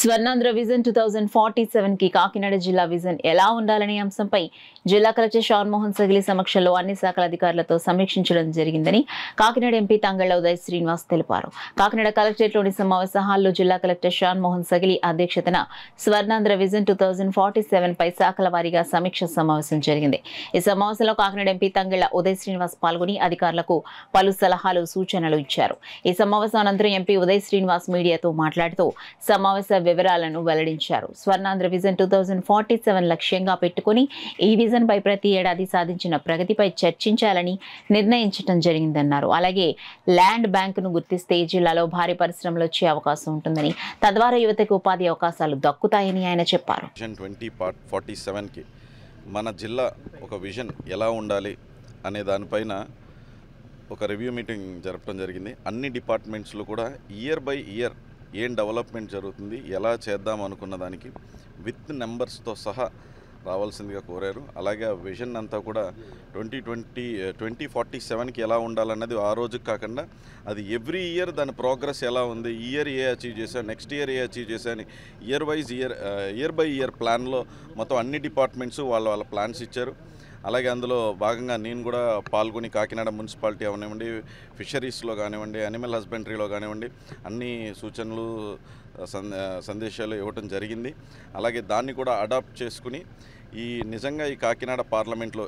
Swarnandhra vision 2047 కి కాకినాడ జిల్లా vision ఎలా ఉండాలనే అంశంపై జిల్లా కలెక్టర్ షాన్మోహన్ సగిలి సమక్షంలో అన్ని శాఖల అధికారులతో సమీక్షించడం జరిగిందని కాకినాడ ఎంపీ తంగళ్ల ఉదయ్ శ్రీనివాస్ తెలిపారు. కాకినాడ కలెక్టరేట్లోని సమావేశ హాల్లో జిల్లా కలెక్టర్ షాన్మోహన్ సగిలి అధ్యక్షతన స్వర్ణాంధ్ర విజన్ 2047 పై శాఖల వారీగా సమీక్ష సమావేశం జరిగింది. ఈ సమావేశంలో కాకినాడ ఎంపీ తంగళ్ల ఉదయ్ శ్రీనివాస్ పాల్గొని అధికారులకు పలు సలహాలు సూచనలు ఇచ్చారు. ఈ సమావేశం అనంతరం ఎంపీ ఉదయ్ శ్రీనివాస్ మీడియాతో మాట్లాడుతూ సమావేశ వివరాలను వెల్లడించారు. స్వర్ణాంధ్ర విజన్ 2047 లక్ష్యంగా పెట్టుకుని ఈ విజన్ పై ప్రతి ఏడాది సాధించిన ప్రగతిపై చర్చించాలని నిర్ణయించడం జరిగిందన్నారు. అలాగే ల్యాండ్ బ్యాంకును గుర్తిస్తే జిల్లాలో భారీ పరిశ్రమలు వచ్చే అవకాశం ఉంటుందని, తద్వారా యువతకు ఉపాధి అవకాశాలు దక్కుతాయని ఆయన చెప్పారు. విజన్ 2047కి మన జిల్లా ఒక విజన్ ఎలా ఉండాలి అనే దానిపైన ఒక రివ్యూ మీటింగ్ జరపడం జరిగింది. అన్ని డిపార్ట్మెంట్స్లో కూడా ఇయర్ బై ఇయర్ ఏం డెవలప్మెంట్ జరుగుతుంది, ఎలా చేద్దాం అనుకున్న దానికి విత్ నెంబర్స్తో సహా రావాల్సిందిగా కోరారు. అలాగే ఆ విజన్ అంతా కూడా 2047కి ఎలా ఉండాలన్నది ఆ రోజుకి కాకుండా అది ఎవ్రీ ఇయర్ దాని ప్రోగ్రెస్ ఎలా ఉంది, ఈ ఇయర్ ఏ అచీవ్ చేశా, నెక్స్ట్ ఇయర్ ఏ అచీవ్ చేశా అని ఇయర్ బై ఇయర్ ప్లాన్లో మొత్తం అన్ని డిపార్ట్మెంట్స్ వాళ్ళ ప్లాన్స్ ఇచ్చారు. అలాగే అందులో భాగంగా నేను కూడా పాల్గొని కాకినాడ మున్సిపాలిటీ అవనివ్వండి, ఫిషరీస్లో కానివ్వండి, యానిమల్ హస్బెండరీలో కానివ్వండి అన్ని సూచనలు సందేశాలు ఇవ్వటం జరిగింది. అలాగే దాన్ని కూడా అడాప్ట్ చేసుకుని నిజంగా ఈ కాకినాడ పార్లమెంట్లో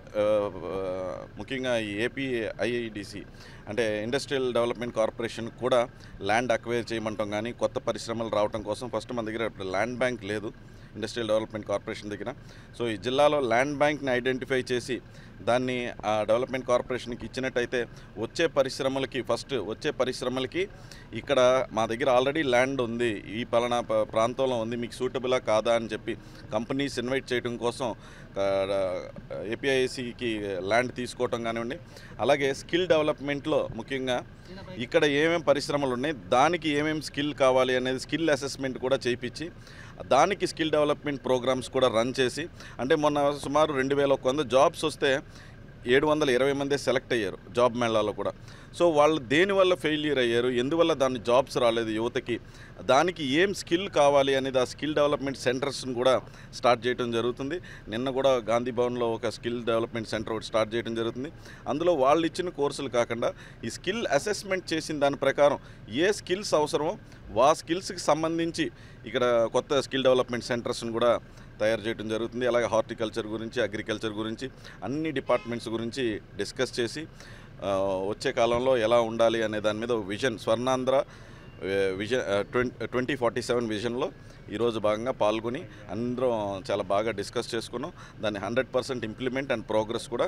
ముఖ్యంగా ఈ ఏపీఐఐడిసి అంటే ఇండస్ట్రియల్ డెవలప్మెంట్ కార్పొరేషన్ కూడా ల్యాండ్ అక్వైర్ చేయమంటాం. కానీ కొత్త పరిశ్రమలు రావడం కోసం ఫస్ట్ మన దగ్గర ఇప్పుడు ల్యాండ్ బ్యాంక్ లేదు ఇండస్ట్రియల్ డెవలప్మెంట్ కార్పొరేషన్ దగ్గర. సో ఈ జిల్లాలో ల్యాండ్ బ్యాంక్ని ఐడెంటిఫై చేసి దాన్ని ఆ డెవలప్మెంట్ కార్పొరేషన్కి ఇచ్చినట్టయితే వచ్చే పరిశ్రమలకి ఇక్కడ మా దగ్గర ఆల్రెడీ ల్యాండ్ ఉంది, ఈ పలానా ప్రాంతంలో ఉంది, మీకు సూటబులా కాదా అని చెప్పి కంపెనీస్ ఇన్వైట్ చేయడం కోసం ఏపీఐసికి ల్యాండ్ తీసుకోవటం కానివ్వండి. అలాగే స్కిల్ డెవలప్మెంట్లో ముఖ్యంగా ఇక్కడ ఏమేమి పరిశ్రమలు ఉన్నాయి, దానికి ఏమేమి స్కిల్ కావాలి అనేది స్కిల్ అసెస్మెంట్ కూడా చేయించి దానికి స్కిల్ డెవలప్మెంట్ ప్రోగ్రామ్స్ కూడా రన్ చేసి, అంటే మొన్న సుమారు 2100 జాబ్స్ వస్తే 720 మంది సెలెక్ట్ అయ్యారు జాబ్ మేళాలో కూడా. సో వాళ్ళు దేనివల్ల ఫెయిల్యూర్ అయ్యారు, ఎందువల్ల దాని జాబ్స్ రాలేదు యువతకి, దానికి ఏం స్కిల్ కావాలి అనేది ఆ స్కిల్ డెవలప్మెంట్ సెంటర్స్ని కూడా స్టార్ట్ చేయడం జరుగుతుంది. నిన్న కూడా గాంధీ భవన్లో ఒక స్కిల్ డెవలప్మెంట్ సెంటర్ ఒకటి స్టార్ట్ చేయడం జరుగుతుంది. అందులో వాళ్ళు ఇచ్చిన కోర్సులు కాకుండా ఈ స్కిల్ అసెస్మెంట్ చేసిన దాని ప్రకారం ఏ స్కిల్స్ అవసరమో ఆ స్కిల్స్కి సంబంధించి ఇక్కడ కొత్త స్కిల్ డెవలప్మెంట్ సెంటర్స్ని కూడా తయారు చేయడం జరుగుతుంది. అలాగే హార్టికల్చర్ గురించి, అగ్రికల్చర్ గురించి అన్ని డిపార్ట్మెంట్స్ గురించి డిస్కస్ చేసి వచ్చే కాలంలో ఎలా ఉండాలి అనే దాని మీద విజన్ స్వర్ణాంధ్ర విజన్ 2047 విజన్లో ఈరోజు భాగంగా పాల్గొని అందరం చాలా బాగా డిస్కస్ చేసుకున్నాం. దాన్ని 100% ఇంప్లిమెంట్ అండ్ ప్రోగ్రెస్ కూడా